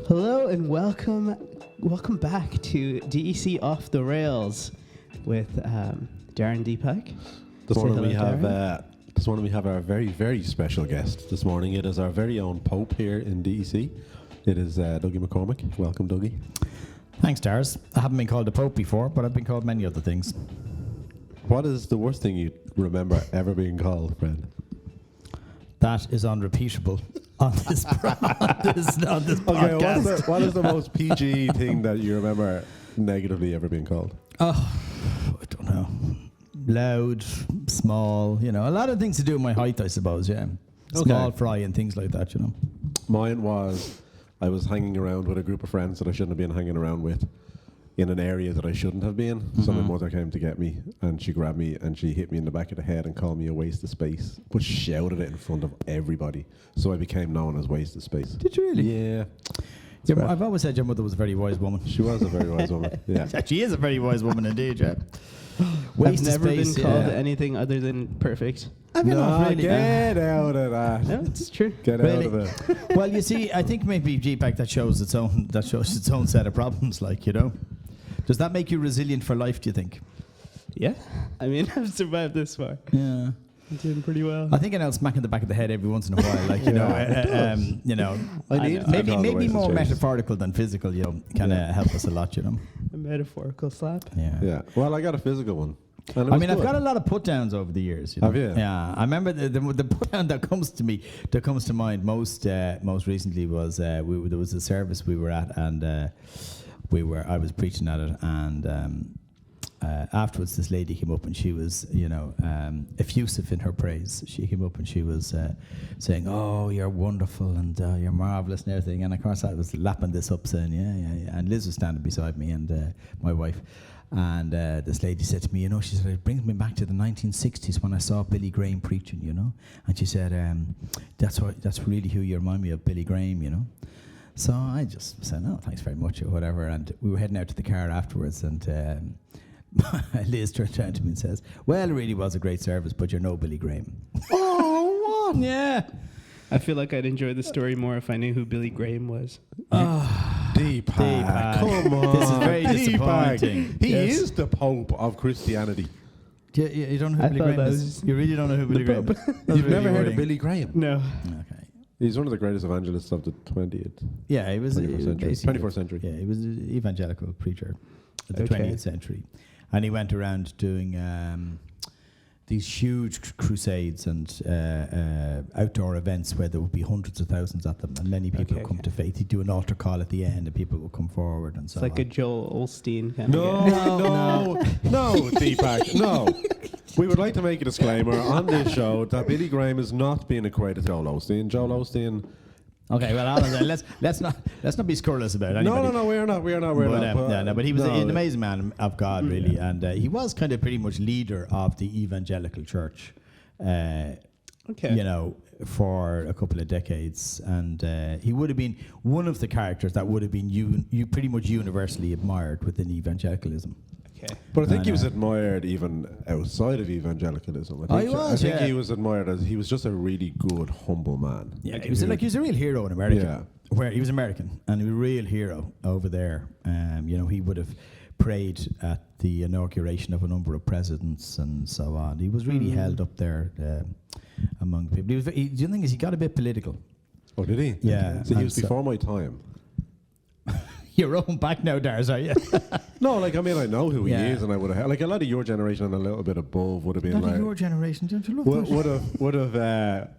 Hello and welcome back to DEC Off the Rails with Darren Deepak. This morning we have our very, very special guest. This morning it is our very own Pope here in DEC. It is Dougie McCormack. Welcome, Dougie. Thanks, Dars. I haven't been called a Pope before, but I've been called many other things. What is the worst thing you remember ever being called, friend? That is unrepeatable on this podcast. Okay, what is the most PG thing that you remember negatively ever being called? Oh, I don't know. Loud, small, a lot of things to do with my height, I suppose, yeah. Small fry and things like that, Mine was, I was hanging around with a group of friends that I shouldn't have been hanging around with in an area that I shouldn't have been. Mm-hmm. So my mother came to get me and she grabbed me and she hit me in the back of the head and called me a waste of space, but shouted it in front of everybody. So I became known as waste of space. Did you really? Yeah. I've always said your mother was a very wise woman. She was a very wise woman, yeah. She is a very wise woman indeed, yeah. I've never been called anything other than perfect. Get out of that. No, it's true. Get out of it. Well, you see, I think maybe Deepak that shows its own set of problems, Does that make you resilient for life, do you think? Yeah. I mean, I've survived this far. Yeah. I'm doing pretty well. I think an smack in the back of the head every once in a while, maybe more metaphorical than physical, can help us a lot, A metaphorical slap? Yeah. Well, I got a physical one. I've got a lot of put-downs over the years. Have you? Yeah. I remember the put-down that comes to mind most recently was there was a service we were at and I was preaching at it and afterwards this lady came up and she was effusive in her praise. She came up and she was saying, "Oh, you're wonderful and you're marvelous and everything." And of course I was lapping this up saying, yeah. And Liz was standing beside me and my wife. And this lady said to me, she said, "It brings me back to the 1960s when I saw Billy Graham preaching, And she said, that's really who you remind me of, Billy Graham, So I just said, "No, thanks very much," or whatever. And we were heading out to the car afterwards, and Liz turned around to me and says, "Well, it really was a great service, but you're no Billy Graham." Oh, what? Yeah. I feel like I'd enjoy the story more if I knew who Billy Graham was. Deepak, come on. This is very disappointing. He is the Pope of Christianity. You don't know who Billy Graham is? You really don't know who Billy Graham is? You've never heard of Billy Graham? No. Okay. He's one of the greatest evangelists of the 20th. Yeah, he was 24th century. Yeah, he was an evangelical preacher of the 20th century. And he went around doing these huge crusades and outdoor events where there would be hundreds of thousands at them, and many people would come to faith. He'd do an altar call at the end, and people would come forward and so on. It's like a Joel Osteen kind of guy. No, Deepak, no. We would like to make a disclaimer on this show that Billy Graham is not being equated to Joel Osteen. Joel Osteen... Okay, well, let's not be scurrilous about it. No, we're not. But he was an amazing man of God, really, and he was kind of pretty much leader of the evangelical church. For a couple of decades, and he would have been one of the characters that would have been you pretty much universally admired within evangelicalism. Okay. But I think he was admired even outside of evangelicalism. I think he was admired as he was just a really good, humble man. Yeah, he was a real hero in America. Yeah. Where he was American and a real hero over there. He would have prayed at the inauguration of a number of presidents and so on. He was really held up there among people. The other thing is he got a bit political. Oh, did he? Yeah. So he was before my time. You're rolling back now, Dars, are you? No, I know who he is, and I would have a lot of your generation and a little bit above would have been not your generation, don't you love would have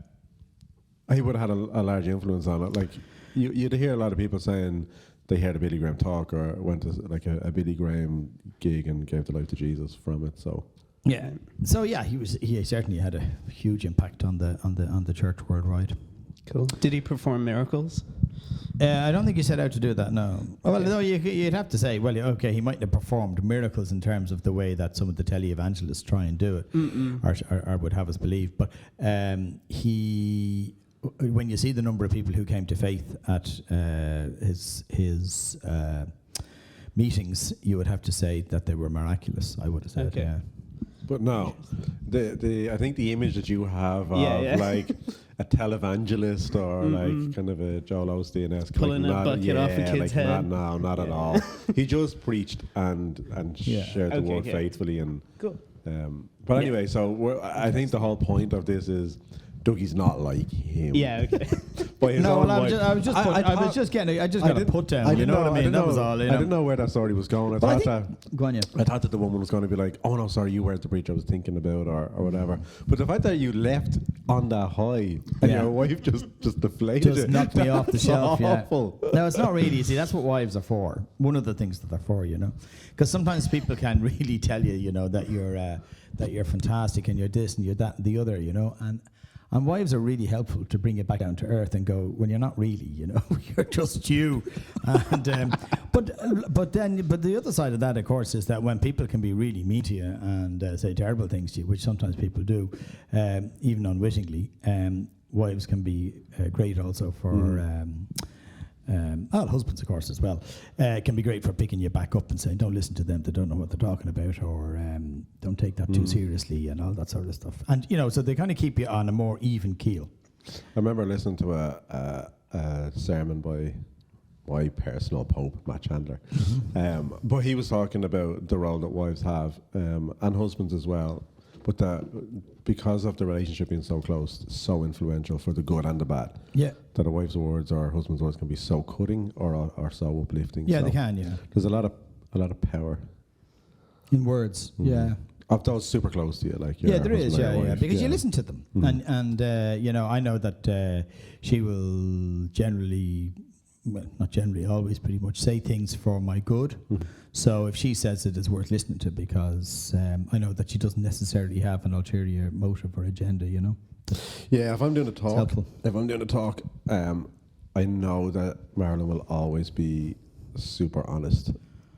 he would have had a large influence on it. You'd hear a lot of people saying they heard a Billy Graham talk or went to a Billy Graham gig and gave their life to Jesus from it. So yeah, he certainly had a huge impact on the church worldwide. Cool. Did he perform miracles? I don't think he set out to do that, no. Well, no, you'd have to say, he mightn't have performed miracles in terms of the way that some of the televangelists try and do it, or would have us believe. But when you see the number of people who came to faith at his meetings, you would have to say that they were miraculous, I would have said. Okay. Yeah. But no, I think the image that you have of a televangelist or like kind of a Joel Osteen-esque. Pulling like a bucket off a kid's head. Not at all. He just preached and shared the word faithfully. And cool. But anyway, so I think the whole point of this is Dougie's not like him. Yeah, okay. No, well, I was just getting a put down. You know what I mean? That was all. I didn't know where that story was going. I thought that the woman was going to be like, "Oh no, sorry, you weren't the preacher I was thinking about," or whatever. But the fact that you left on that high and your wife just deflated just it, knocked me off the shelf. Awful. Yeah. No, it's not really. You see, that's what wives are for. One of the things that they're for, you know, because sometimes people can really tell you, you know, that you're fantastic and you're this and you're that and the other, you know, and wives are really helpful to bring it back down to earth and go, when you're not really, you know, you're just you. And but the other side of that, of course, is that when people can be really mean to you and say terrible things to you, which sometimes people do, even unwittingly, wives can be great also for. Husbands, of course, as well, can be great for picking you back up and saying, don't listen to them, they don't know what they're talking about, or don't take that too seriously and all that sort of stuff. And, you know, so they kind of keep you on a more even keel. I remember listening to a sermon by my personal pope, Matt Chandler. But he was talking about the role that wives have, and husbands as well. But that because of the relationship being so close, so influential for the good and the bad. Yeah. That a wife's words or a husband's words can be so cutting or so uplifting. Yeah, so they can. Yeah. There's a lot of power in words. Yeah. Of those super close to you, like there is. Yeah, because you listen to them, and you know, I know that she will generally. Well, not generally, always pretty much say things for my good. So if she says it, it's worth listening to because I know that she doesn't necessarily have an ulterior motive or agenda, you know. Yeah, if I'm doing a talk, I know that Marilyn will always be super honest,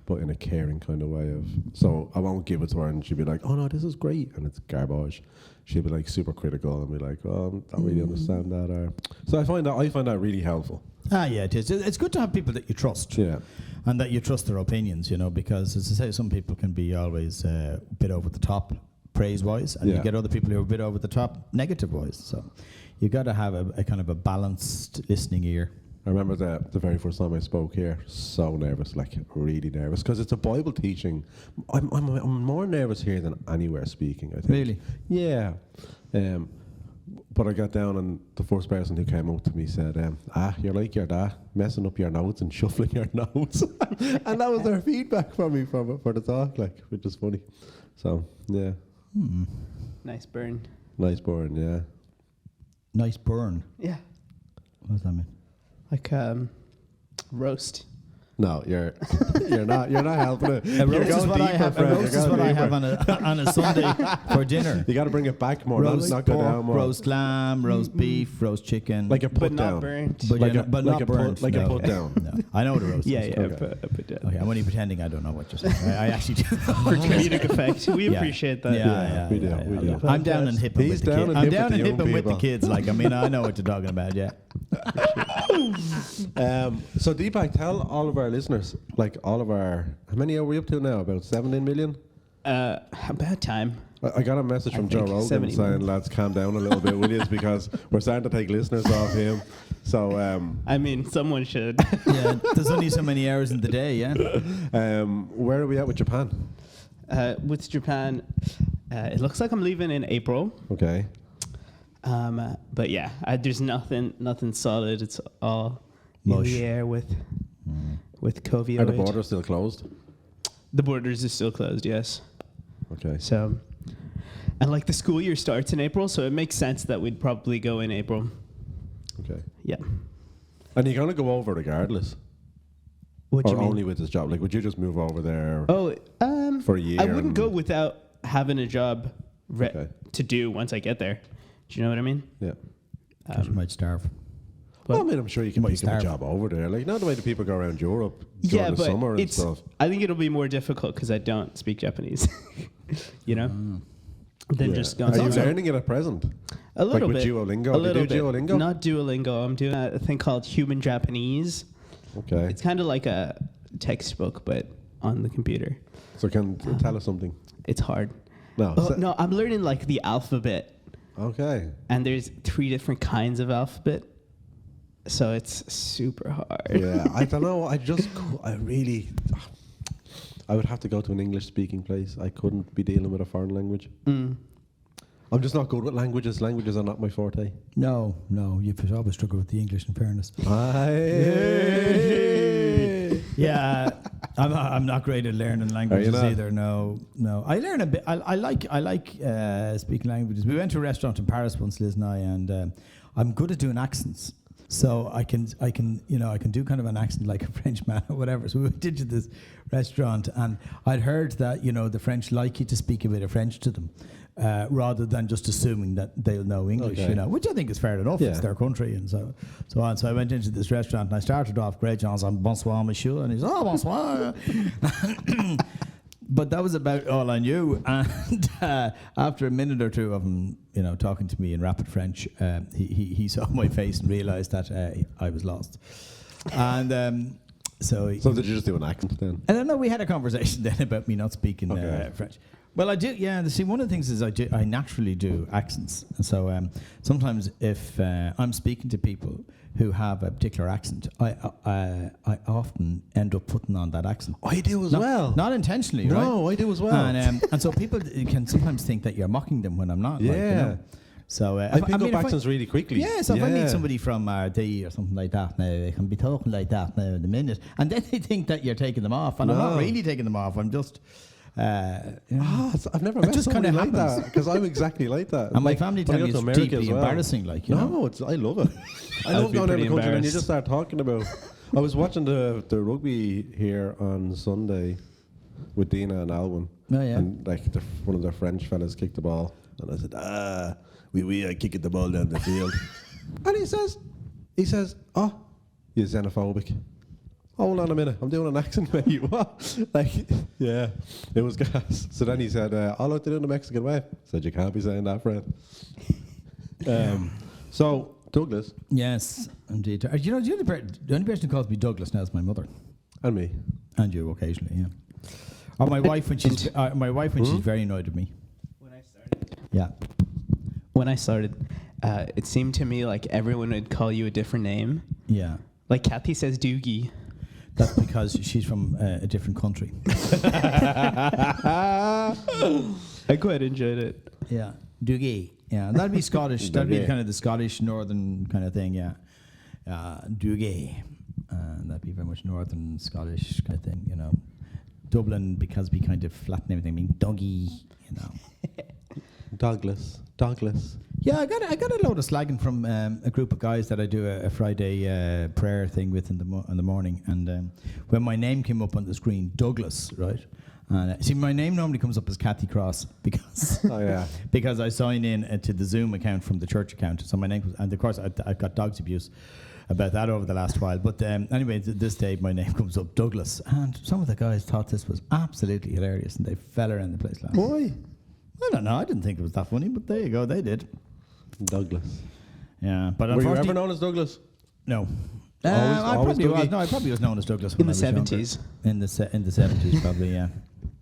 but in a caring kind of way so I won't give it to her and she'll be like, oh no, this is great, and it's garbage. She'll be like super critical and be like, oh, I don't really understand that. So I find that really helpful. Yeah, it is. It's good to have people that you trust. Yeah. And that you trust their opinions, you know, because as I say, some people can be always a bit over the top praise-wise, and you get other people who are a bit over the top negative-wise. So you got to have a kind of a balanced listening ear. I remember the very first time I spoke here, so nervous, like really nervous, because it's a Bible teaching. I'm more nervous here than anywhere speaking, I think. Really? Yeah. But I got down and the first person who came up to me said, you're like your dad, messing up your notes and shuffling your notes. And that was their feedback for me for the talk, like, which is funny. So, yeah. Nice burn. Nice burn, yeah. Nice burn? Yeah. What does that mean? Like roast. No, you're not helping it. A roast is what I have on a Sunday for dinner. You got to bring it back more. Not go down more. Roast lamb, roast beef, roast chicken. Like a put down. Not burnt. But not burnt. Like a put down. No. I know what a roast is. Yeah, put down. Okay, I'm only pretending I don't know what you're saying. I actually do. For comedic effect. We appreciate that. Yeah, we do. I'm down and hipping with the kids. I'm down and hipping with the kids. Like, I mean, I know what you're talking about, yeah. So Deepak, tell all of our listeners, like all of our, how many are we up to now? About 17 million? About time. I got a message from Joe Rogan saying, lads, calm down a little bit, will you? Because we're starting to take listeners off him. So, I mean, someone should. Yeah, there's only so many hours in the day, yeah. Where are we at with Japan? With Japan, it looks like I'm leaving in April. Okay. But yeah, there's nothing solid. It's all in the air with COVID. Are the borders still closed? The borders are still closed, yes. Okay. So, and like the school year starts in April, so it makes sense that we'd probably go in April. Okay. Yeah. And you're gonna go over regardless? What do you mean? Only with this job? Like, would you just move over there? For a year? I wouldn't go without having a job to do once I get there. Do you know what I mean? Yeah. You might starve. Well, I mean, I'm sure you can pick up a job over there. Like, not the way the people go around Europe during the summer and stuff. I think it'll be more difficult because I don't speak Japanese. You know? Than just going. Are you learning it at present? A little bit. With Duolingo? A little bit. Duolingo? Not Duolingo. I'm doing a thing called Human Japanese. Okay. It's kind of like a textbook, but on the computer. So tell us something. It's hard. No. No, I'm learning like the alphabet. Okay. And there's 3 different kinds of alphabet. So it's super hard. Yeah, I don't know. I would have to go to an English-speaking place. I couldn't be dealing with a foreign language. I'm just not good with languages. Languages are not my forte. No, you've always struggled with the English, in fairness. Yeah, I'm not great at learning languages either. No. I learn a bit. I like speaking languages. We went to a restaurant in Paris once, Liz and I, and I'm good at doing accents. So I can do kind of an accent like a French man or whatever. So we went into this restaurant, and I'd heard that the French like you to speak a bit of French to them, rather than just assuming that they'll know English. Which I think is fair enough. Yeah. It's their country and so on. So I went into this restaurant and I started off great. I was like, "Bonsoir, monsieur," and he's, "Oh, bonsoir." But that was about all I knew. And after a minute or two of him, talking to me in rapid French, he saw my face and realised that I was lost. And so did you just do an accent then? I don't know. We had a conversation then about me not speaking French. Well, I do. Yeah. See, one of the things is I naturally do accents, and so sometimes if I'm speaking to people who have a particular accent, I often end up putting on that accent. I do as well. Not intentionally, right? No, I do as well. And so people can sometimes think that you're mocking them when I'm not. Yeah. So I pick up accents really quickly. Yeah, so if I meet somebody from RD or something like that, now they can be talking like that now in a minute, and then they think that you're taking them off, and I'm not really taking them off. I'm just. I've never met somebody like that, because I'm exactly like that. And my family tell me it's deeply embarrassing. I love it. I love going out of the country and you just start talking about. I was watching the rugby here on Sunday with Dina and Alwyn. Oh yeah. And one of their French fellas kicked the ball, and I said, we are kicking the ball down the field. And he says, "Oh, you're xenophobic." Hold on a minute, I'm doing an accent, mate. What? Yeah, it was gas. So then he said, I like to do it in the Mexican way. I said, you can't be saying that, Fred. So, Douglas. Yes, indeed. The only person who calls me Douglas now is my mother. And me. And you occasionally, yeah. Or my wife when she's very annoyed with me. When I started. Yeah. When I started, it seemed to me like everyone would call you a different name. Yeah. Like Kathy says Dougie. That's because she's from a different country. I quite enjoyed it. Yeah. Dougie. Yeah, that'd be Scottish. That'd be kind of the Scottish northern kind of thing, yeah. Dougie. That'd be very much northern Scottish kind of thing, Dublin, because we kind of flatten everything, mean Dougie, Douglas. Yeah, I got a load of slagging from a group of guys that I do a Friday prayer thing with in the morning, and when my name came up on the screen, Douglas, right? And see, my name normally comes up as Kathy Cross because because I sign in to the Zoom account from the church account, so my name was, and of course I've got dogs abuse about that over the last while. But anyway, this day my name comes up, Douglas, and some of the guys thought this was absolutely hilarious, and they fell around the place laughing. Why? I don't know. I didn't think it was that funny, but there you go. They did. Douglas. Yeah, but were you ever known as Douglas? No. I probably was. No, I probably was known as Douglas in the 70s. In the 70s, probably. Yeah.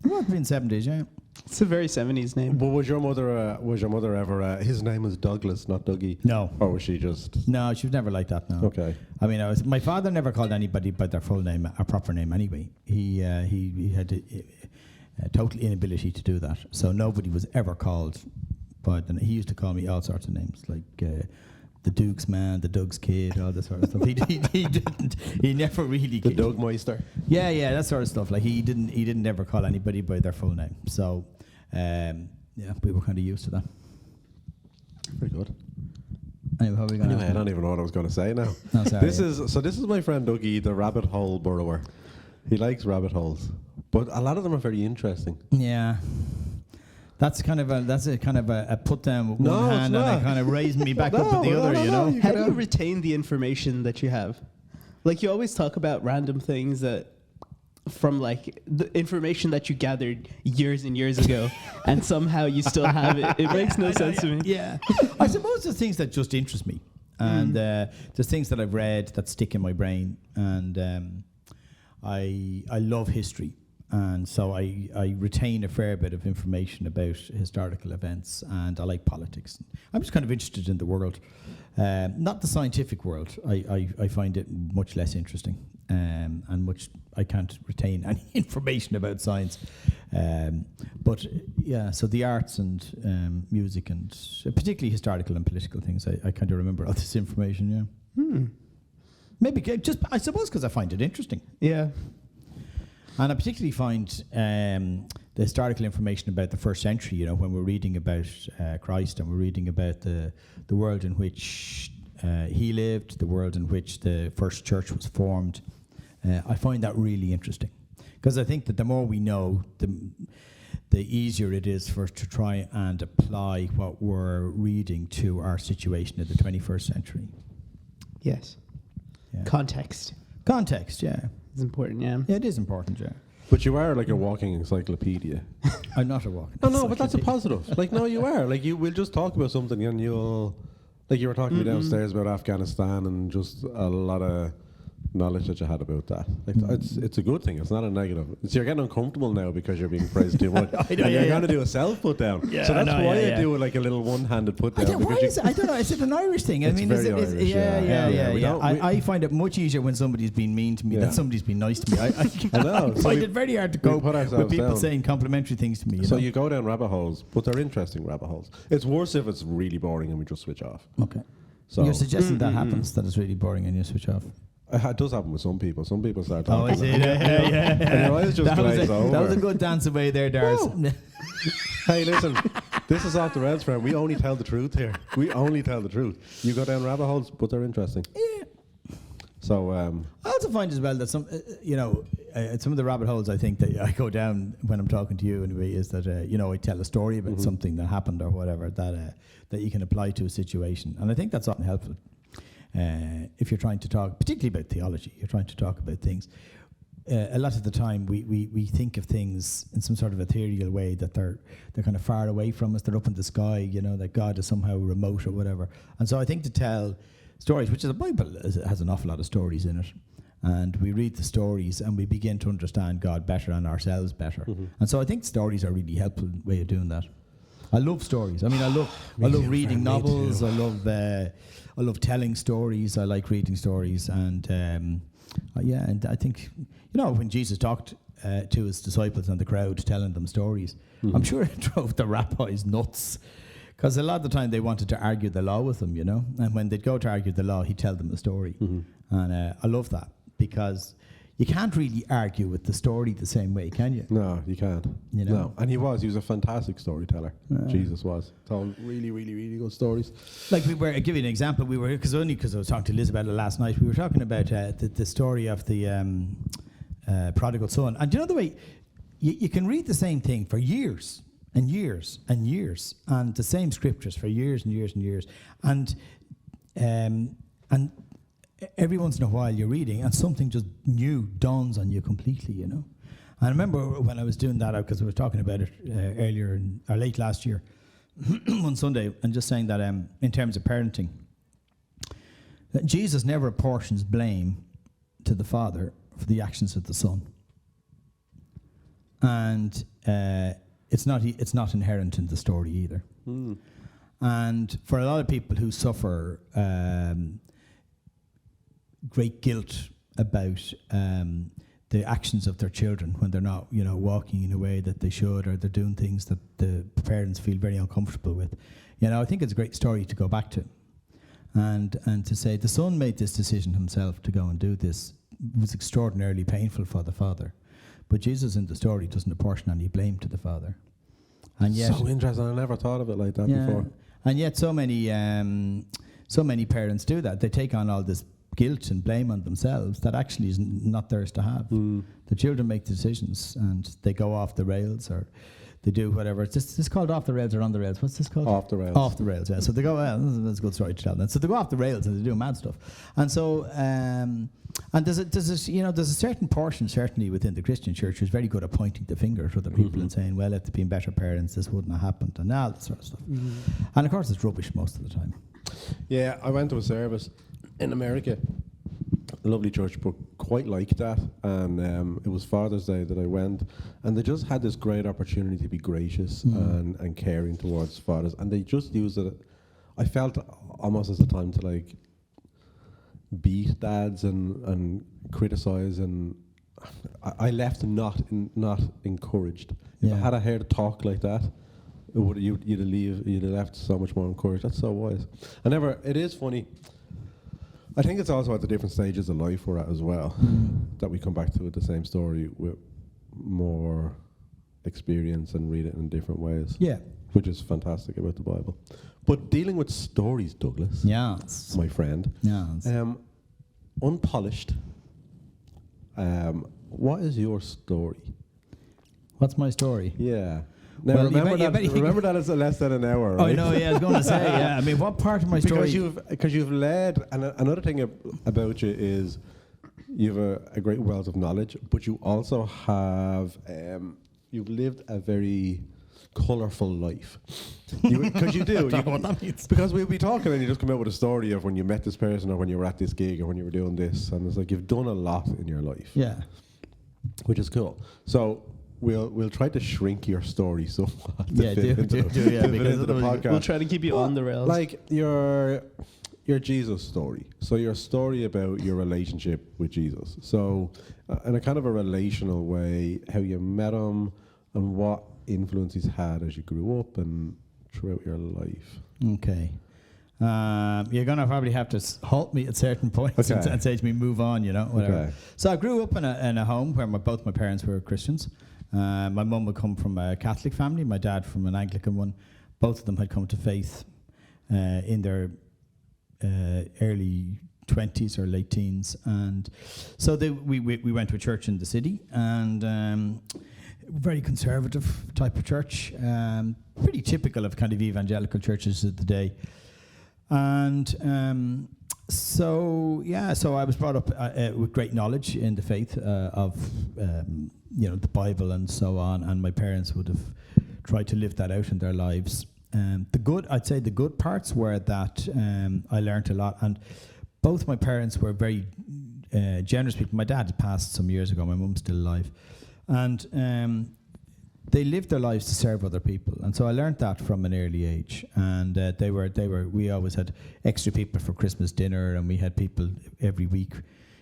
Well, in the 70s, yeah. It's a very 70s name. But was your mother ever? His name was Douglas, not Dougie. No. Or was she just? No, she was never like that. No. Okay. I mean, my father never called anybody by their full name, or proper name, anyway. He had total inability to do that, so nobody was ever called by the. He used to call me all sorts of names, like the Duke's man, the Doug's kid, all this sort of stuff. He didn't. He never really. The Dougmeister. Yeah, that sort of stuff. Like he didn't ever call anybody by their full name. So, we were kind of used to that. Very good. Anyway, how are we going? Anyway, I don't even know what I was going to say now. No, sorry. This is my friend Dougie, the rabbit hole burrower. He likes rabbit holes, but a lot of them are very interesting. Yeah. That's a kind of a put down with one hand and a kind of raising me back up with the other, you know. How do you retain the information that you have? Like, you always talk about random things that from like the information that you gathered years and years ago, and somehow you still have it. It makes no sense to me. Yeah. I suppose there's things that just interest me, and there's things that I've read that stick in my brain, and I love history. And so I retain a fair bit of information about historical events, and I like politics. I'm just kind of interested in the world, not the scientific world. I find it much less interesting, and I can't retain any information about science. But yeah, so the arts and music and particularly historical and political things, I kind of remember all this information. Yeah, maybe just I suppose because I find it interesting. Yeah. And I particularly find the historical information about the first century, when we're reading about Christ and we're reading about the world in which he lived, the world in which the first church was formed, I find that really interesting. Because I think that the more we know, the easier it is for us to try and apply what we're reading to our situation in the 21st century. Yes. Yeah. Context. Context, yeah. It's important, yeah. Yeah, it is important, yeah. But you are like a walking encyclopedia. I'm not a walking No, but that's a positive. Like, no, you are. Like, we'll just talk about something and you'll... Like, you were talking to me downstairs about Afghanistan and just a lot of knowledge that you had about that. Like, it's a good thing. It's not a negative. You're getting uncomfortable now because you're being praised too much. I know, and you're going to do a self put down. Yeah, so that's why I do it like a little one-handed put I down. don't know. Is it an Irish thing? It's very Irish, yeah. I find it much easier when somebody's been mean to me than somebody's been nice to me. I find it very hard to cope with people saying complimentary things to me. So you go down rabbit holes, but they're interesting rabbit holes. It's worse if it's really boring and we just switch off. Okay. So you're suggesting that happens, that it's really boring and you switch off? It does happen with some people. Some people start talking. Oh, I see. Yeah. And your eyes just glaze over. That was a good dance away there, Dars. Hey, listen, this is Off the Rails, friend. We only tell the truth here. We only tell the truth. You go down rabbit holes, but they're interesting. Yeah. So I also find as well that some of the rabbit holes I think that I go down when I'm talking to you anyway is that I tell a story about something that happened or whatever that you can apply to a situation, and I think that's often helpful. If you're trying to talk, particularly about theology, you're trying to talk about things. A lot of the time, we think of things in some sort of ethereal way that they're kind of far away from us. They're up in the sky, that God is somehow remote or whatever. And so I think to tell stories, which is the Bible has an awful lot of stories in it, and we read the stories and we begin to understand God better and ourselves better. And so I think stories are a really helpful way of doing that. I love stories. I mean, I love reading novels. I love telling stories. I like reading stories, and and I think when Jesus talked to his disciples and the crowd, telling them stories, I'm sure it drove the rabbis nuts, because a lot of the time they wanted to argue the law with him, and when they'd go to argue the law, he'd tell them a story, and I love that, because you can't really argue with the story the same way, can you? No, you can't. No, and he was a fantastic storyteller. Jesus was. Told really, really, really good stories. Like I'll give you an example. Because I was talking to Elizabeth last night. We were talking about the story of the prodigal son. And the way you can read the same thing for years and years and years, and the same scriptures for years and years and years, and every once in a while you're reading and something just new dawns on you completely, I remember when I was doing that, because we were talking about it earlier or late last year on Sunday, and just saying that in terms of parenting, that Jesus never apportions blame to the Father for the actions of the Son. And it's not inherent in the story either. And for a lot of people who suffer great guilt about the actions of their children when they're not, walking in a way that they should, or they're doing things that the parents feel very uncomfortable with. I think it's a great story to go back to, and to say the son made this decision himself to go and do this. It was extraordinarily painful for the father, but Jesus in the story doesn't apportion any blame to the father. And yet, so interesting. I never thought of it like that before. And yet, so many parents do that. They take on all this guilt and blame on themselves that actually is not theirs to have. The children make decisions and they go off the rails, or they do whatever. It's this called off the rails or on the rails? What's this called? Off the rails. Off the rails, yeah. So they go, that's a good story to tell then. So they go off the rails and they do mad stuff. And so, and there's a certain portion, certainly within the Christian church, who's very good at pointing the finger at other people and saying, well, if they'd been better parents, this wouldn't have happened, and all that sort of stuff. And of course, it's rubbish most of the time. Yeah, I went to a service in America, a lovely church, but quite like that, and it was Father's Day that I went, and they just had this great opportunity to be gracious and caring towards fathers, and they just used it. I felt almost as a time to like beat dads and criticize, and I left not encouraged. If I had a heard talk like that, you'd have left so much more encouraged. That's so wise. It is funny. I think it's also at the different stages of life we're at as well that we come back to the same story with more experience and read it in different ways. Yeah. Which is fantastic about the Bible. But dealing with stories, Douglas, my friend, unpolished, what is your story? What's my story? Yeah. Now remember that it's less than an hour, right? Oh, no, yeah, I was going to say, yeah. I mean, what part of my story? Because you've led, and another thing about you is you have a great wealth of knowledge, but you also have, you've lived a very colourful life. Because you do. I don't know what that means. Because we'll be talking and you just come out with a story of when you met this person or when you were at this gig or when you were doing this, and it's like you've done a lot in your life. Yeah. Which is cool. So we'll try to shrink your story somewhat. Yeah, do because the podcast. We'll try to keep you on the rails. Like your Jesus story. So your story about your relationship with Jesus. So in a kind of a relational way, how you met him and what influence he's had as you grew up and throughout your life. Okay. You're going to probably have to halt me at certain points and say to me, move on, whatever. Okay. So I grew up in a home where both my parents were Christians. My mum would come from a Catholic family, my dad from an Anglican one. Both of them had come to faith in their early 20s or late teens. And so we went to a church in the city, and very conservative type of church, pretty typical of kind of evangelical churches of the day. And so I was brought up with great knowledge in the faith of the Bible and so on, and my parents would have tried to live that out in their lives. I'd say the good parts were that I learned a lot, and both my parents were very generous people. My dad had passed some years ago, my mum's still alive, and they lived their lives to serve other people, and so I learned that from an early age. And we always had extra people for Christmas dinner, and we had people every week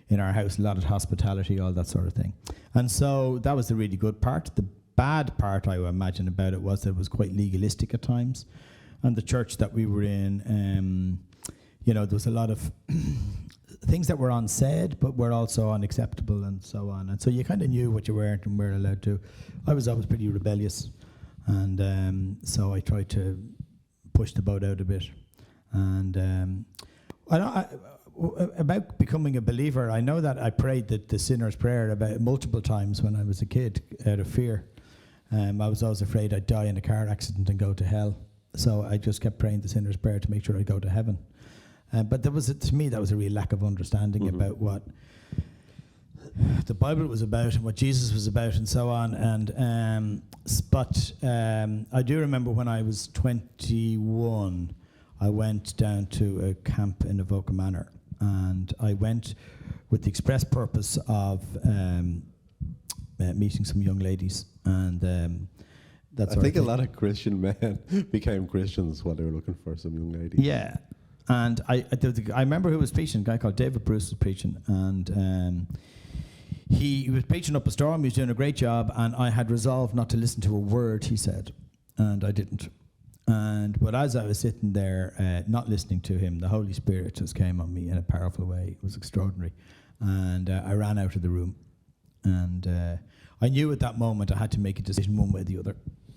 in our house, a lot of hospitality, all that sort of thing. And so that was the really good part. The bad part, I imagine, about it was that it was quite legalistic at times, and the church that we were in, there was a lot of things that were unsaid, but were also unacceptable and so on. And so you kind of knew what you weren't and weren't allowed to. I was always pretty rebellious, and so I tried to push the boat out a bit. And about becoming a believer, I know that I prayed the sinner's prayer about multiple times when I was a kid out of fear. I was always afraid I'd die in a car accident and go to hell. So I just kept praying the sinner's prayer to make sure I'd go to heaven. But to me, that was a real lack of understanding about what the Bible was about and what Jesus was about and so on. And but I do remember when I was 21, I went down to a camp in Avoca Manor, and I went with the express purpose of meeting some young ladies. And that's I think a lot of Christian men became Christians while they were looking for some young ladies. Yeah. And I remember who was preaching, a guy called David Bruce was preaching, and he was preaching up a storm. He was doing a great job, and I had resolved not to listen to a word he said, and I didn't. But as I was sitting there, not listening to him, the Holy Spirit just came on me in a powerful way. It was extraordinary, and I ran out of the room, and I knew at that moment I had to make a decision one way or the other,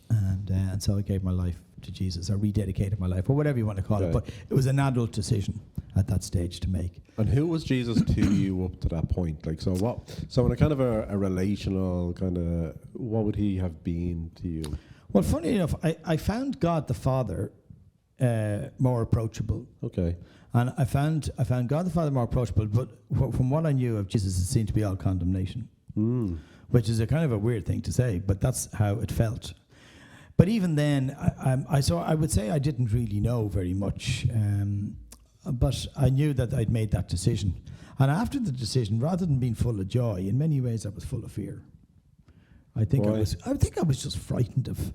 and so I gave my life to Jesus, or rededicated my life, or whatever you want to call it. But it was an adult decision at that stage to make. And who was Jesus to you up to that point? Like, so in a kind of a relational kind of, what would he have been to you? Well, funny enough, I found God the Father more approachable. Okay. And I found God the Father more approachable, but from what I knew of Jesus, it seemed to be all condemnation, which is a kind of a weird thing to say, but that's how it felt. But even then, I would say I didn't really know very much, but I knew that I'd made that decision. And after the decision, rather than being full of joy, in many ways I was full of fear. I think I was just frightened of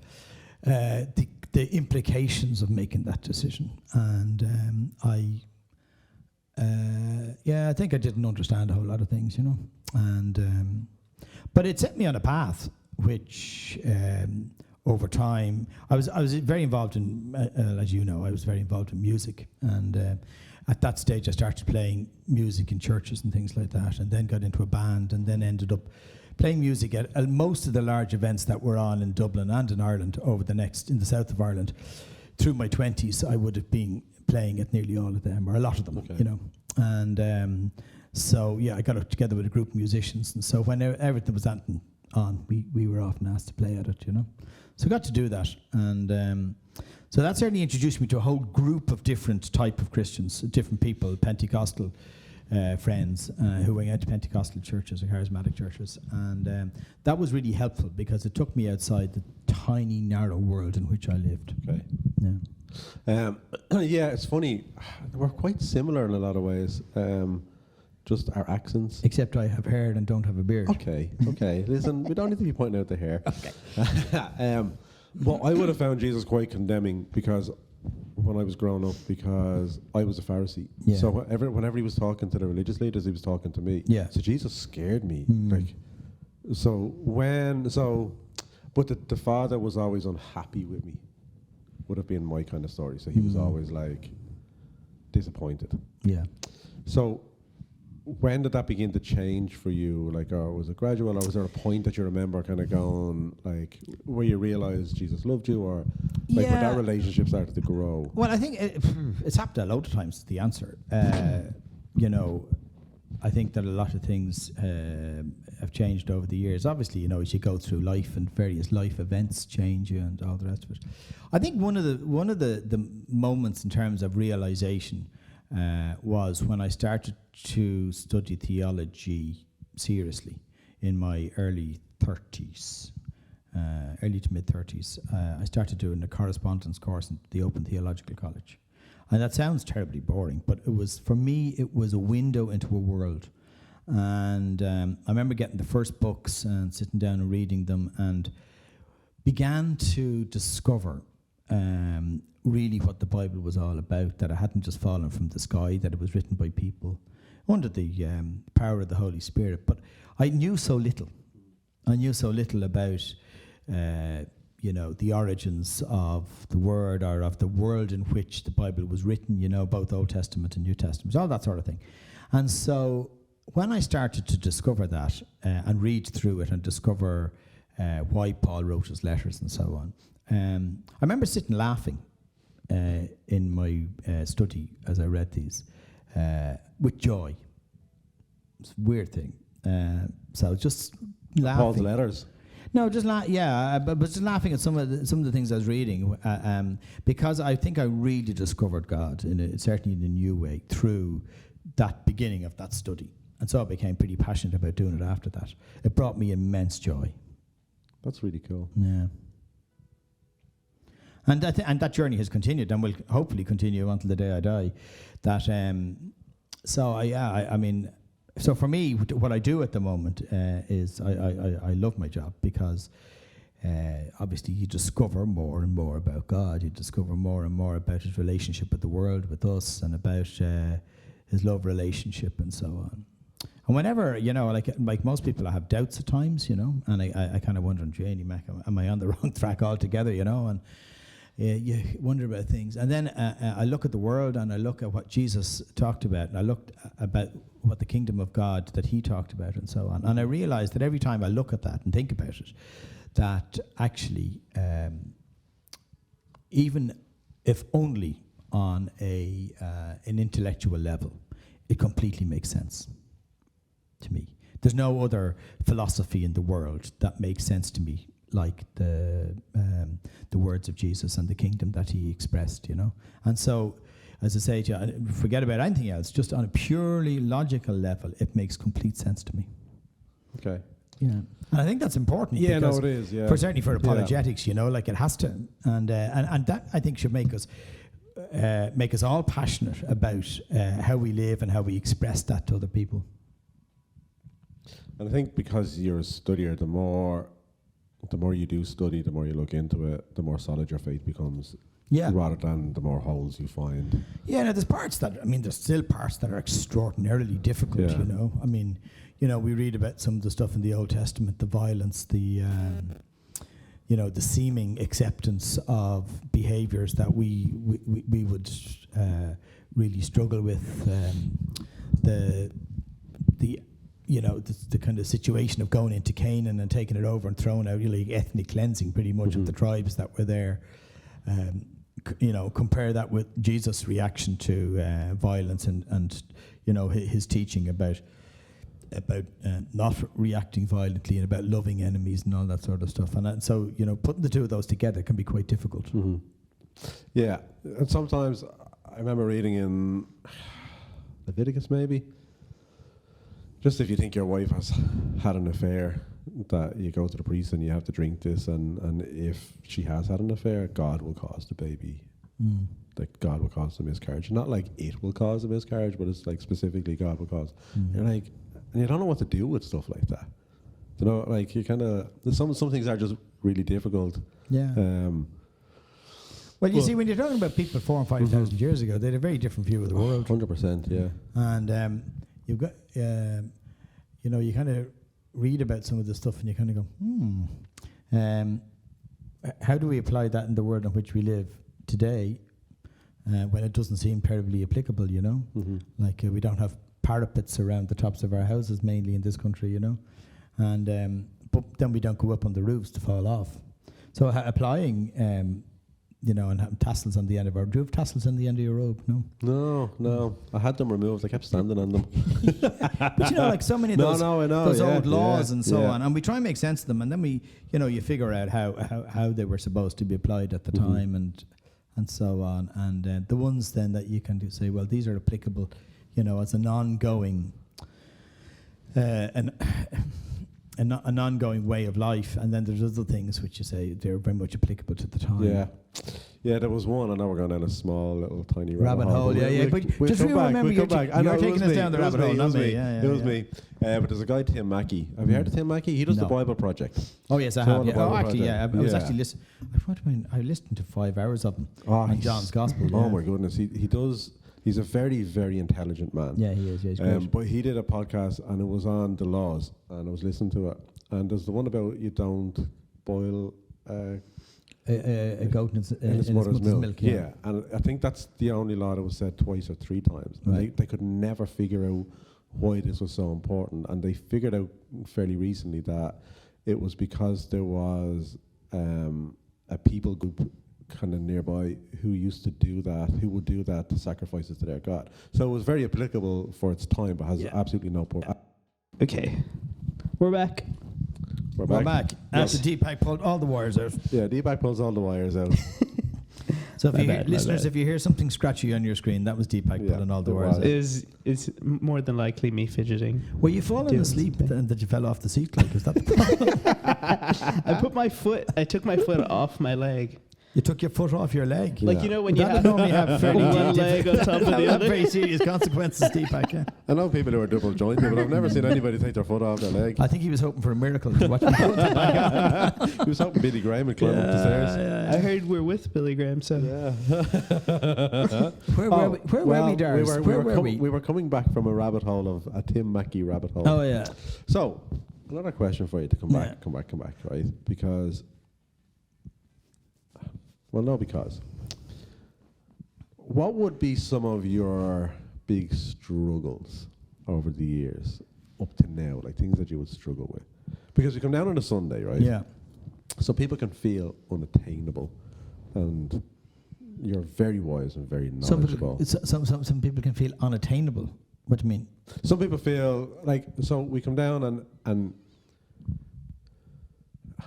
the implications of making that decision. And I think I didn't understand a whole lot of things, And but it set me on a path which, over time, I was very involved in, as you know, I was very involved in music. And at that stage, I started playing music in churches and things like that, and then got into a band, and then ended up playing music at most of the large events that were on in Dublin and in Ireland in the south of Ireland. Through my 20s, I would have been playing at nearly all of them, or a lot of them, And so, I got up together with a group of musicians, and so when everything was on, we were often asked to play at it, So I got to do that, and so that certainly introduced me to a whole group of different type of Christians, different people, Pentecostal friends who went out to Pentecostal churches or charismatic churches, and that was really helpful because it took me outside the tiny, narrow world in which I lived. Okay. Yeah. It's funny. We're quite similar in a lot of ways. Just our accents. Except I have hair and don't have a beard. Okay. Listen, we don't need to be pointing out the hair. Okay. Well, I would have found Jesus quite condemning because when I was growing up, because I was a Pharisee. Yeah. So whenever he was talking to the religious leaders, he was talking to me. Yeah. So Jesus scared me. But the father was always unhappy with me. Would have been my kind of story. So he was always like disappointed. Yeah. So when did that begin to change for you? Like, or was it gradual, or was there a point that you remember kind of going, like, where you realized Jesus loved you, or like where that relationship started to grow? Well, I think it's happened a lot of times, the answer. I think that a lot of things have changed over the years. Obviously, as you go through life and various life events change you and all the rest of it. I think one of the moments in terms of realization was when I started to study theology seriously in my early 30s, early to mid 30s. I started doing a correspondence course at the Open Theological College. And that sounds terribly boring, but for me, it was a window into a world. And I remember getting the first books and sitting down and reading them, and began to discover really what the Bible was all about, that it hadn't just fallen from the sky, that it was written by people under the power of the Holy Spirit. But I knew so little. I knew so little about, the origins of the Word, or of the world in which the Bible was written, both Old Testament and New Testament, all that sort of thing. And so when I started to discover that and read through it and discover why Paul wrote his letters and so on, I remember sitting laughing in my study as I read these with joy. It's a weird thing. So just laughing. Paul's letters. No, just but just laughing at some of the things I was reading, because I think I really discovered God certainly in a new way through that beginning of that study, and so I became pretty passionate about doing it after that. It brought me immense joy. That's really cool. Yeah. And that journey has continued, and will hopefully continue until the day I die. So for me, what I do at the moment is I love my job, because obviously you discover more and more about God. You discover more and more about his relationship with the world, with us, and about his love relationship and so on. And whenever, like most people, I have doubts at times, and I kind of wonder, Janie Mac, am I on the wrong track altogether, and you wonder about things. And then I look at the world, and I look at what Jesus talked about, and I looked about what the kingdom of God that he talked about and so on. And I realized that every time I look at that and think about it, that actually, even if only on an intellectual level, it completely makes sense to me. There's no other philosophy in the world that makes sense to me like the words of Jesus and the kingdom that he expressed, And so, as I say to you, forget about anything else. Just on a purely logical level, it makes complete sense to me. Okay. Yeah, and I think that's important. Yeah, no, it is. Yeah, certainly for apologetics, like it has to, and that I think should make us make us all passionate about how we live and how we express that to other people. And I think because you're a studier, the more you do study, the more you look into it, the more solid your faith becomes. Yeah. Rather than the more holes you find. Yeah, no, there's still parts that are extraordinarily difficult, Yeah. you know. I mean, you know, we read about some of the stuff in the Old Testament, the violence, the seeming acceptance of behaviors that we would really struggle with. The kind of situation of going into Canaan and taking it over and throwing out really ethnic cleansing pretty much of the tribes that were there. Compare that with Jesus' reaction to violence and his teaching about not reacting violently and about loving enemies and all that sort of stuff. And so putting the two of those together can be quite difficult. Mm-hmm. Yeah, and sometimes I remember reading in Leviticus maybe, just if you think your wife has had an affair, that you go to the priest and you have to drink this, and if she has had an affair, God will cause the baby, like God will cause the miscarriage. Not like it will cause a miscarriage, but it's like specifically God will cause. You're like, and you don't know what to do with stuff like that. You know, like you kind of, some things are just really difficult. Yeah. Well, you see, when you're talking about people 4,000 and 5,000 years ago, they had a very different view of the world. 100%, yeah. And you've got, you kind of read about some of the stuff and you kind of go, how do we apply that in the world in which we live today when it doesn't seem terribly applicable, you know? Like we don't have parapets around the tops of our houses mainly in this country, you know? And but then we don't go up on the roofs to fall off. So applying, and having tassels on the end of our... Do you have tassels on the end of your robe? No? No. I had them removed. I kept standing on them. But like so many of those, I know, those old yeah, laws and so yeah. on, and we try and make sense of them, and then we, you figure out how they were supposed to be applied at the time and so on. And the ones then that you can say, well, these are applicable, as an ongoing... an ongoing way of life, and then there's other things which you say they're very much applicable to the time. Yeah, there was one. I know we're going down a small little tiny rabbit hole. But just remember, you're taking us down the rabbit hole, not me. It was me. But there's a guy, Tim Mackey. Have you heard of Tim Mackey? He does the Bible Project. Oh yes, I have. I was actually listening. I listened to 5 hours of him on John's Gospel. Oh my goodness, he does. He's a very, very intelligent man. Yeah, he is. Yeah, he's great. But he did a podcast, and it was on the laws, and I was listening to it. And there's the one about you don't boil a goat in its mother's milk. Yeah, and I think that's the only law that was said twice or 3 times. And Right. they could never figure out why this was so important. And they figured out fairly recently that it was because there was a people group kind of nearby who would do that to sacrifices to their God. So it was very applicable for its time, but has absolutely no point. Okay, we're back. We're back. After Deepak pulled all the wires out. Yeah, Deepak pulls all the wires out. So if you hear something scratchy on your screen, that was Deepak pulling all the wires out. Is more than likely me fidgeting. Were you falling asleep and that you fell off the seat? Like, is that the problem? I took my foot off my leg. You took your foot off your leg? Like, when you normally have fairly one leg on top of the other. Very serious consequences, Deepak, yeah. I know people who are double jointed, but I've never seen anybody take their foot off their leg. I think he was hoping for a miracle to watch me put it back on. He was hoping Billy Graham would climb up the stairs. Yeah. I heard we're with Billy Graham, so... Yeah. Where were we, Dars? Where were we? We were coming back from a rabbit hole of a Tim Mackey rabbit hole. Oh, yeah. So, another question for you to come back, right? Because... Well, no, because what would be some of your big struggles over the years up to now, like things that you would struggle with? Because you come down on a Sunday, right? Yeah. So people can feel unattainable, and you're very wise and very knowledgeable. Some people can feel unattainable. What do you mean? Some people feel like, so we come down and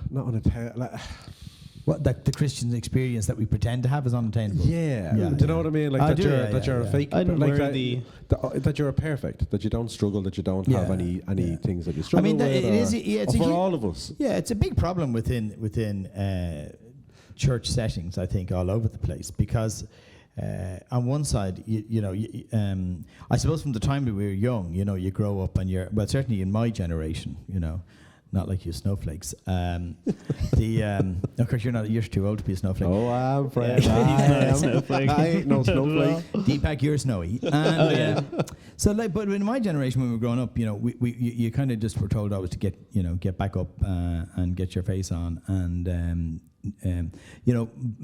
not unattainable. Like, what, the Christian experience that we pretend to have is unattainable. Yeah. Do you know what I mean? Like that you're a fake, like that you're a perfect, that you don't struggle, that you don't have any things that you struggle with. It is. It's for all of us. Yeah, it's a big problem within church settings, I think, all over the place, because on one side, I suppose from the time we were young, you grow up and certainly in my generation, not like you snowflakes. Of course, you're too old to be a snowflake. Oh, I'm Fred. He's not a snowflake. I ain't no snowflake. Deepak, you're snowy. And, so, but in my generation, when we were growing up, you kind of just were told always to get back up and get your face on, and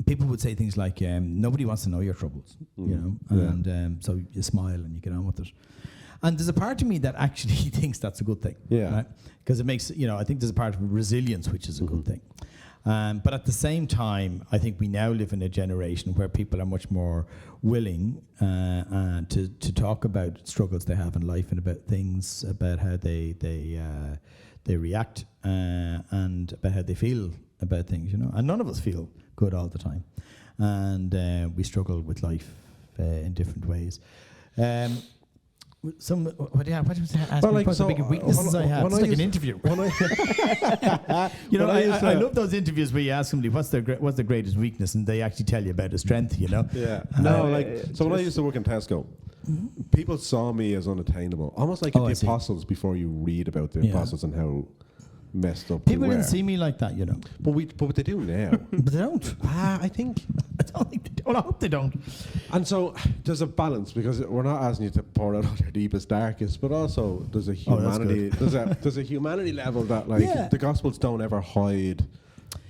people would say things like, nobody wants to know your troubles, and so you smile and you get on with it. And there's a part of me that actually thinks that's a good thing. Yeah. Right? Because it makes, I think there's a part of resilience which is a good thing. But at the same time, I think we now live in a generation where people are much more willing to talk about struggles they have in life and about things, about how they react and about how they feel about things, And none of us feel good all the time. And we struggle with life in different ways. What was that? What the big weaknesses I have? It's like an interview. I love those interviews where you ask somebody what's their greatest weakness, and they actually tell you about a strength. Yeah. So when I used to work in Tesco, people saw me as unattainable, almost like the apostles before you read about the apostles and how messed up people they were. didn't see me like that, But they do now. But they don't. I think. I don't think they don't. I hope they don't. And so there's a balance, because we're not asking you to pour out all your deepest, darkest, but also there's a humanity. There's a humanity level that the Gospels don't ever hide.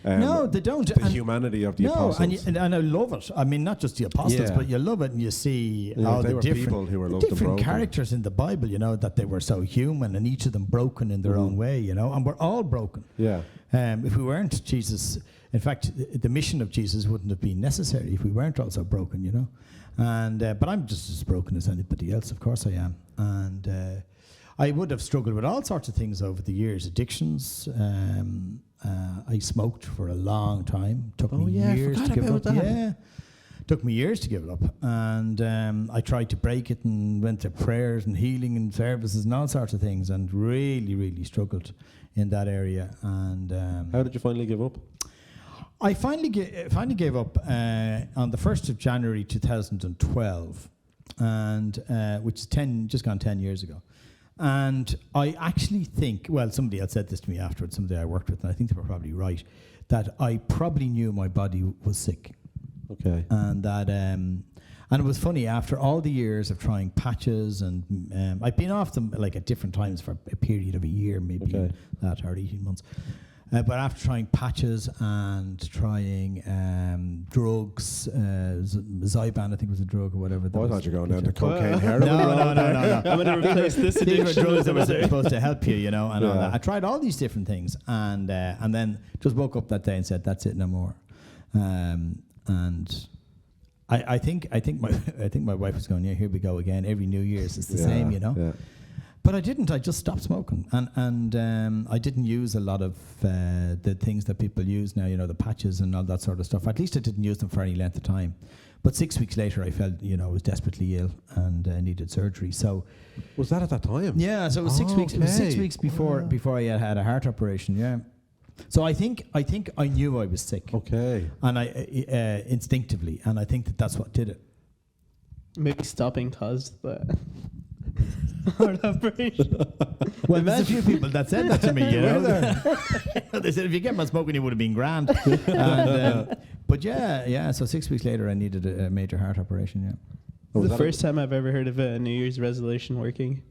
No, they don't. The humanity of the apostles. And I love it. I mean, not just the apostles, but you love it, and you see all the people who were different characters in the Bible. That they were so human, and each of them broken in their own way. And we're all broken. Yeah. If we weren't Jesus, in fact, the mission of Jesus wouldn't have been necessary if we weren't also broken. And but I'm just as broken as anybody else. Of course I am. And I would have struggled with all sorts of things over the years, addictions. I smoked for a long time. Took me years to give it up. Yeah, took me years to give it up, and I tried to break it and went to prayers and healing and services and all sorts of things, and really, really struggled in that area. And how did you finally give up? I finally gave up on the 1st of January 2012, and which is just gone 10 years ago. And I actually think, somebody else said this to me afterwards, somebody I worked with, and I think they were probably right, that I probably knew my body was sick. Okay. And that, and it was funny, after all the years of trying patches, and I've been off them at different times for a period of a year, maybe that, or 18 months. But after trying patches and trying drugs, Zyban, I think was a drug or whatever. I thought you were going down to cocaine, heroin. No. I'm going to replace this These addiction. were drugs that were supposed to help you, and all that. I tried all these different things, and then just woke up that day and said, "That's it, no more." And I think my wife was going, "Yeah, here we go again. Every New Year's it's the same, Yeah. But I didn't. I just stopped smoking, and I didn't use a lot of the things that people use now. The patches and all that sort of stuff. At least I didn't use them for any length of time. But 6 weeks later, I felt I was desperately ill and needed surgery. So was that at that time? Yeah. So it was 6 weeks. It was 6 weeks before I had a heart operation. Yeah. So I think I knew I was sick. Okay. And I instinctively, and I think that's what did it. Maybe stopping caused the heart operation. Well, there's a few people that said that to me, They said, if you kept on smoking, you would have been grand. And, but so 6 weeks later, I needed a major heart operation, It's the first time I've ever heard of a New Year's resolution working.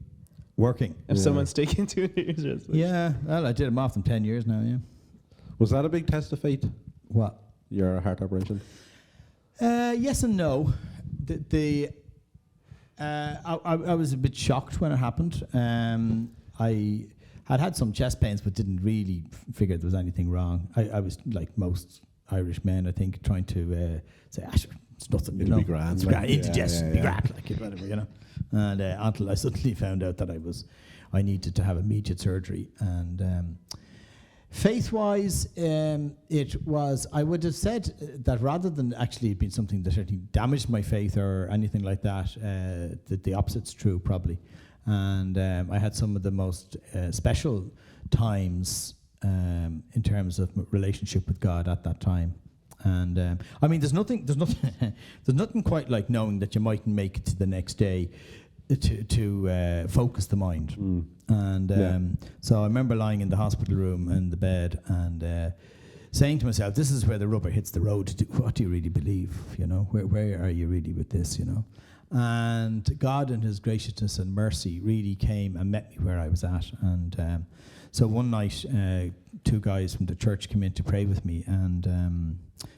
If someone's sticking to a New Year's resolution. Yeah, well, I did them off them 10 years now, yeah. Was that a big test of faith? What? Your heart operation? Yes and no. I was a bit shocked when it happened. I had some chest pains, but didn't really figure there was anything wrong. I was like most Irish men, I think, trying to say, it's nothing, It'll be grand. It's grand. Indigestion, be grand, whatever, And until I suddenly found out that I needed to have immediate surgery. And faith-wise, it was, I would have said that rather than actually it being something that certainly damaged my faith or anything like that, the opposite's true probably. And I had some of the most special times in terms of relationship with God at that time. And I mean, there's nothing quite like knowing that you mightn't make it to the next day to focus the mind. And so I remember lying in the hospital room in the bed and saying to myself, this is where the rubber hits the road. What do you really believe? You know, where are you really with this? You know, and God in His graciousness and mercy really came and met me where I was at. And so one night, two guys from the church came in to pray with me, and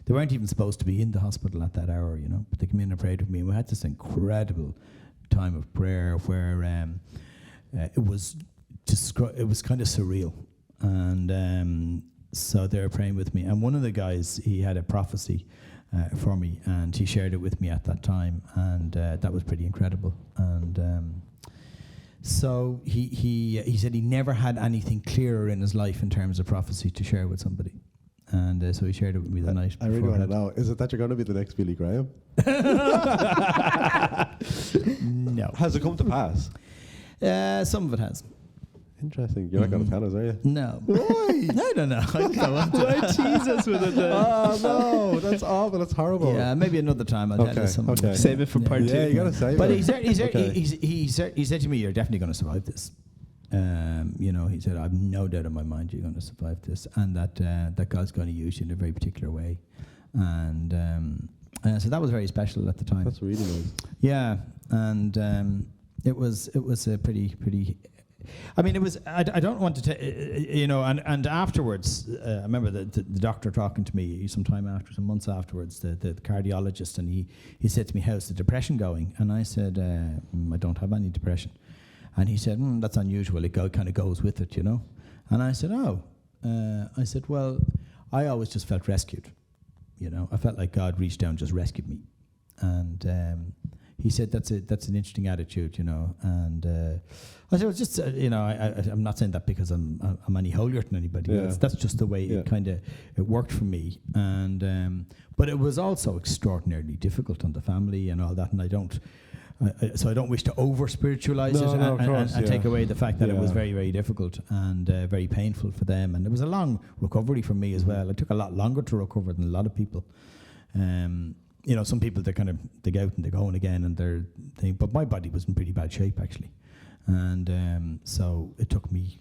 they weren't even supposed to be in the hospital at that hour, you know, but they came in and prayed with me, and we had this incredible time of prayer where it was kind of surreal, and so they were praying with me, and one of the guys, he had a prophecy for me, and he shared it with me at that time, and that was pretty incredible. And so he said he never had anything clearer in his life in terms of prophecy to share with somebody, and so he shared it with me the night before. I really want to know, is it that you're going to be the next Billy Graham? No. Has it come to pass? Some of it has. Interesting. You're not going to tell us, are you? No. Why? I don't know. I don't want to. Why tease us with it then? Oh, no. That's awful. That's horrible. Yeah, maybe another time I'll tell you something. Okay. Save it for part two. Yeah, you got to save But it. he said to me, "You're definitely going to survive this." You know, he said, "I've no doubt in my mind you're going to survive this, and that God's going to use you in a very particular way." And so that was very special at the time. That's really nice. Yeah, and it was a pretty. I mean, it was. I don't want to, you know. And afterwards, I remember the doctor talking to me some months afterwards, the cardiologist, and he said to me, "How's the depression going?" And I said, "I don't have any depression." And he said, "That's unusual. It kind of goes with it, you know." And I said, "Oh," I said, "Well, I always just felt rescued, you know. I felt like God reached down and just rescued me." And he said, "That's an interesting attitude, you know." And I said, "Well, just you know, I'm not saying that because I'm any holier than anybody. Yeah. That's just the way it worked for me." And but it was also extraordinarily difficult on the family and all that. And I don't wish to over spiritualize it and take away the fact that it was very, very difficult and very painful for them. And it was a long recovery for me as well. It took a lot longer to recover than a lot of people. You know, some people they go out and they're going again and they're thing. But my body was in pretty bad shape actually, and so it took me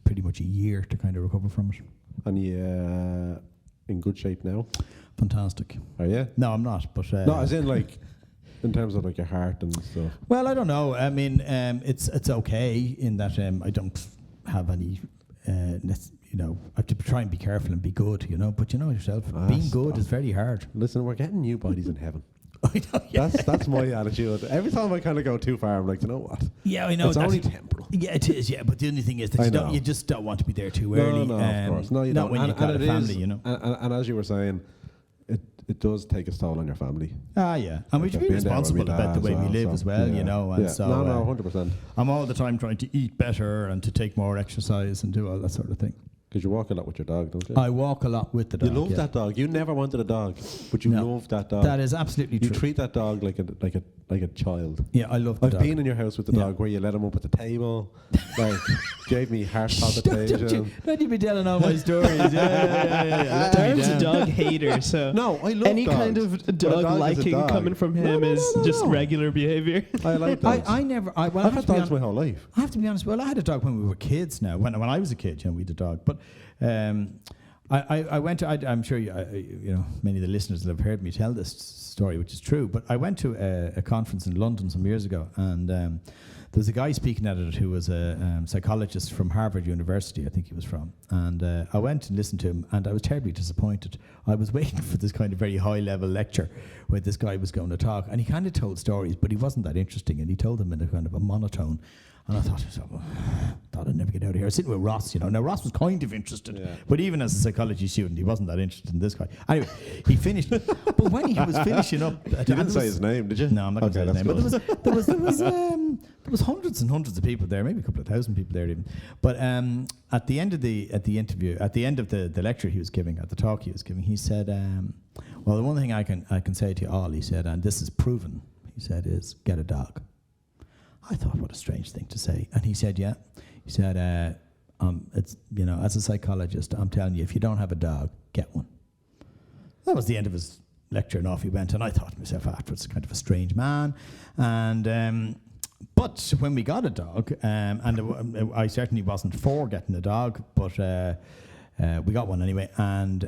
pretty much a year to kind of recover from it. And you in good shape now? Fantastic. Are you? No, I'm not. But no, as in like in terms of like your heart and stuff. Well, I don't know. I mean, it's okay in that I don't have any. You know, I have to try and be careful and be good, you know. But you know yourself, being good is very hard. Listen, we're getting new bodies in heaven. I know, yeah. That's my attitude. Every time I kind of go too far, I'm like, you know what? Yeah, I know. It's only temporal. Yeah, it is. Yeah, but the only thing is that you just don't want to be there too early. No, of course. No, you not don't. when you've got a family, you know. And as you were saying, it does take a toll on your family. Yeah. And we should be responsible about the way we live as well, you know. And so, 100%. I'm all the time trying to eat better and to take more exercise and do all that sort of thing. Because you walk a lot with your dog, don't you? I walk a lot with the dog. You love that dog. You never wanted a dog, but you love that dog. That is absolutely true. You treat that dog like a child. Yeah, I love the dog. I've been in your house with the dog where you let him up at the table, like gave me heart palpitation. Don't you be telling all my stories? Yeah. Darren's a dog hater, so no, I love any dogs, kind of dog liking coming from him is just regular behavior. I like dogs. I've had dogs my whole life. I have to be honest. Well, I had a dog when we were kids. Now, when I was a kid, we had a dog. But I went to. I'm sure you know many of the listeners will have heard me tell this story, which is true. But I went to a conference in London some years ago, and there was a guy speaking at it who was a psychologist from Harvard University, I think he was from. And I went and listened to him, and I was terribly disappointed. I was waiting for this kind of very high-level lecture where this guy was going to talk, and he kind of told stories, but he wasn't that interesting, and he told them in a kind of a monotone. And I thought I'd never get out of here. I was sitting with Ross, you know. Now, Ross was kind of interested, but even as a psychology student, he wasn't that interested in this guy. Anyway, he finished. But when he was finishing up... You didn't say his name, did you? No, I'm not going to say his name. Good. But there was hundreds and hundreds of people there, maybe a couple of thousand people there even. But at the end of the interview, at the end of the lecture he was giving, at the talk he was giving, he said, well, the one thing I can say to you all, he said, and this is proven, he said, is get a dog. I thought, what a strange thing to say. And he said, yeah. He said, it's, you know, as a psychologist, I'm telling you, if you don't have a dog, get one. that was the end of his lecture, and off he went. And I thought to myself afterwards, kind of a strange man. And but when we got a dog, I certainly wasn't for getting a dog, but we got one anyway, and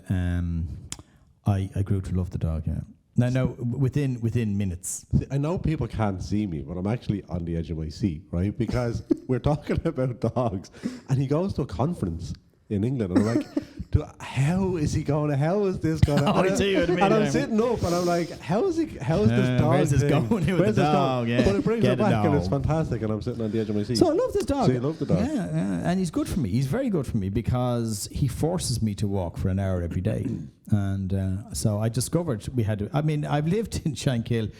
I grew to love the dog. Yeah. No, within minutes. I know people can't see me, but I'm actually on the edge of my seat, right? Because we're talking about dogs, and he goes to a conference in England, and I'm like, how is this going to? I see what you mean. And I'm sitting up, and I'm like, how is this dog? Where's this thing? going with the dog? Yeah. But it brings Get it back, and it's dog. fantastic, and I'm sitting on the edge of my seat. So I love this dog. So you love the dog? Yeah, and he's good for me. He's very good for me because he forces me to walk for an hour every day. And so I discovered we had to. I mean, I've lived in Shankill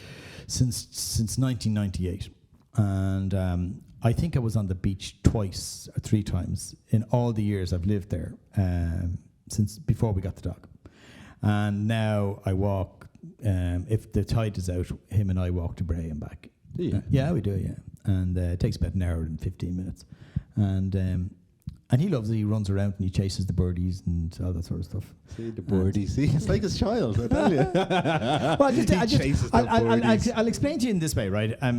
since 1998, and I think I was on the beach twice or three times in all the years I've lived there since before we got the dog. And now I walk, if the tide is out, him and I walk to Bray and back. Yeah, we do, yeah. And it takes about an hour and 15 minutes. And he loves it. He runs around and he chases the birdies and all that sort of stuff. See the birdies. See, it's like his child, I tell you. Well, I'll explain to you in this way, right? I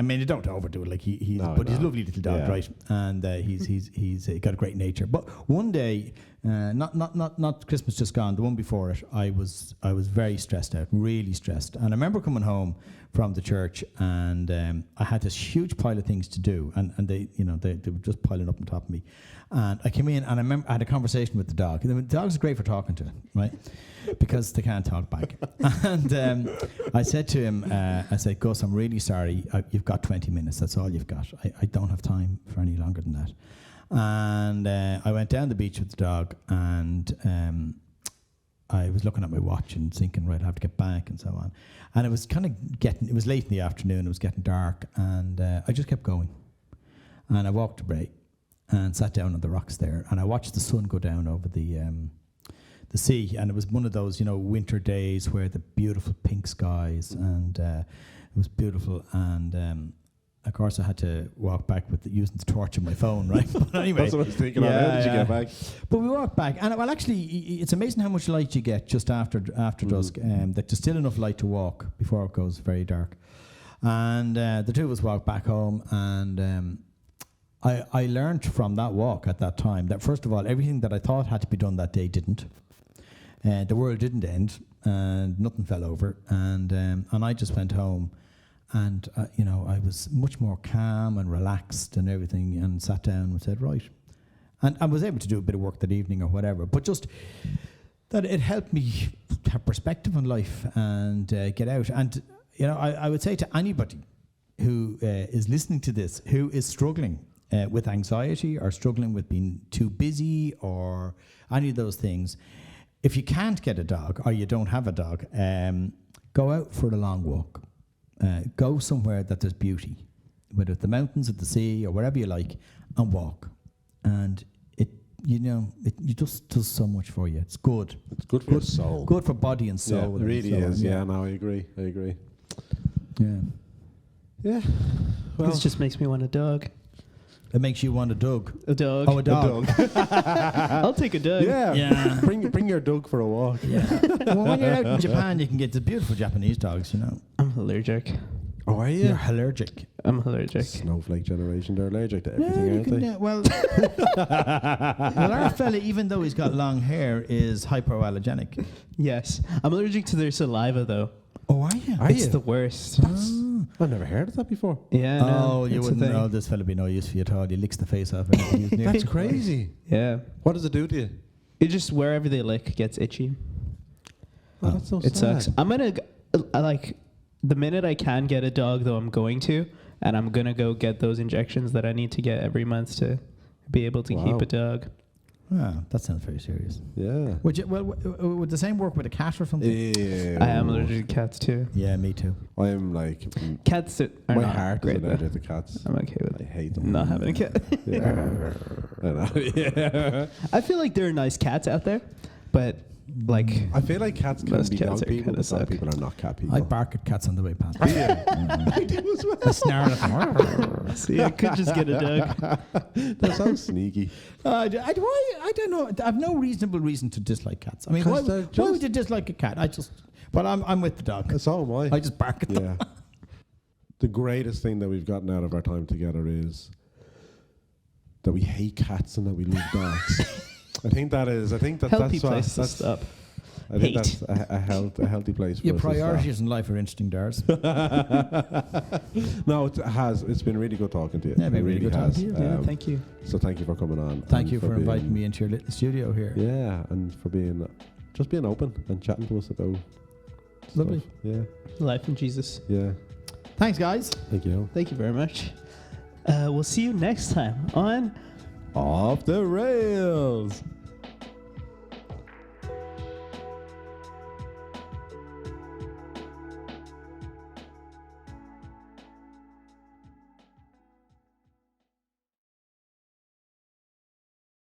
mean, you don't overdo it. Like he's a lovely little dog, right? And he's got a great nature. But one day, not Christmas just gone, the one before it, I was very stressed out, really stressed. And I remember coming home from the church, and I had this huge pile of things to do, and they were just piling up on top of me. And I came in, and I remember I had a conversation with the dog. The dogs are great for talking to, right? Because they can't talk back. And I said to him, I said, Gus, I'm really sorry. You've got 20 minutes. That's all you've got. I don't have time for any longer than that. And I went down the beach with the dog, and I was looking at my watch and thinking, right, I have to get back and so on. And it was kind of it was late in the afternoon, it was getting dark, and I just kept going. And I walked to Bray and sat down on the rocks there, and I watched the sun go down over the sea, and it was one of those, winter days where the beautiful pink skies, and it was beautiful, and of course I had to walk back using the torch of my phone, right? But anyway. That's what I was thinking. How did you get back? But we walked back, and actually, it's amazing how much light you get just after dusk, that there's still enough light to walk before it goes very dark. And the two of us walked back home, and I learned from that walk at that time that, first of all, everything that I thought had to be done that day didn't. The world didn't end, and nothing fell over, and I just went home. And, I was much more calm and relaxed and everything, and sat down and said, right. And I was able to do a bit of work that evening or whatever, but just that it helped me have perspective on life and get out. And, I would say to anybody who is listening to this, who is struggling with anxiety or struggling with being too busy or any of those things, if you can't get a dog or you don't have a dog, go out for a long walk. Go somewhere that there's beauty, whether it's the mountains or the sea or wherever you like, and walk. And it just does so much for you. It's good. It's good for your soul. Good for body and soul. Yeah, it really is. Yeah, no, I agree. Yeah. Yeah. Well, This just makes me want a dog. It makes you want a dog. A dog. Oh, a dog. I'll take a dog. Yeah. Bring your dog for a walk. Yeah. Well, when you're out in Japan, you can get the beautiful Japanese dogs, I'm allergic. Oh, are you? You're allergic. I'm allergic. Snowflake generation. They're allergic to everything, aren't they? Well, our fella, even though he's got long hair, is hypoallergenic. Yes. I'm allergic to their saliva, though. Oh, are you? It's the worst. I've never heard of that before. Yeah. No, you it's a wouldn't thing. know. This fella be no use for you at all. He licks the face off anyone who's near. That's crazy. Yeah. What does it do to you? It just, wherever they lick gets itchy. Oh, that's so It sad. sucks. I'm gonna the minute I can get a dog, though, I'm going to, and I'm gonna go get those injections that I need to get every month to be able to keep a dog. Ah, that sounds very serious. Yeah. Would the same work with a cat or something? Yeah. I am allergic to cats too. Yeah, me too. I'm like, Cats are my not heart is great. allergic to cats. I'm okay with I hate them. not having a cat. Yeah. I know. Yeah. I feel like there are nice cats out there, but Like, I feel like cats can Most be cats dog are people, kinda but some suck. people are not cat people. I bark at cats on the way past. I do as well. I snarl at them. see, I could just get a dog. That sounds sneaky. I don't know. I have no reasonable reason to dislike cats. I mean, 'Cause why they're would just- you dislike a cat? But I'm with the dog. So am I. I just bark at them. Yeah. The greatest thing that we've gotten out of our time together is that we hate cats and that we love dogs. I think that's Healthy place to that's stop. I think Hate. that's a healthy place for Your us to start. priorities in life are interesting, Dars. No, it has. It's been really good talking to you. Yeah, been It really good talking to you. Yeah, thank you. So thank you for coming on. Thank and you for inviting being- me into your little studio here. Yeah, and for being open and chatting to us about Lovely. stuff. Yeah, Life in Jesus. yeah. Thanks, guys. Thank you. Thank you very much. We'll see you next time on Off the rails.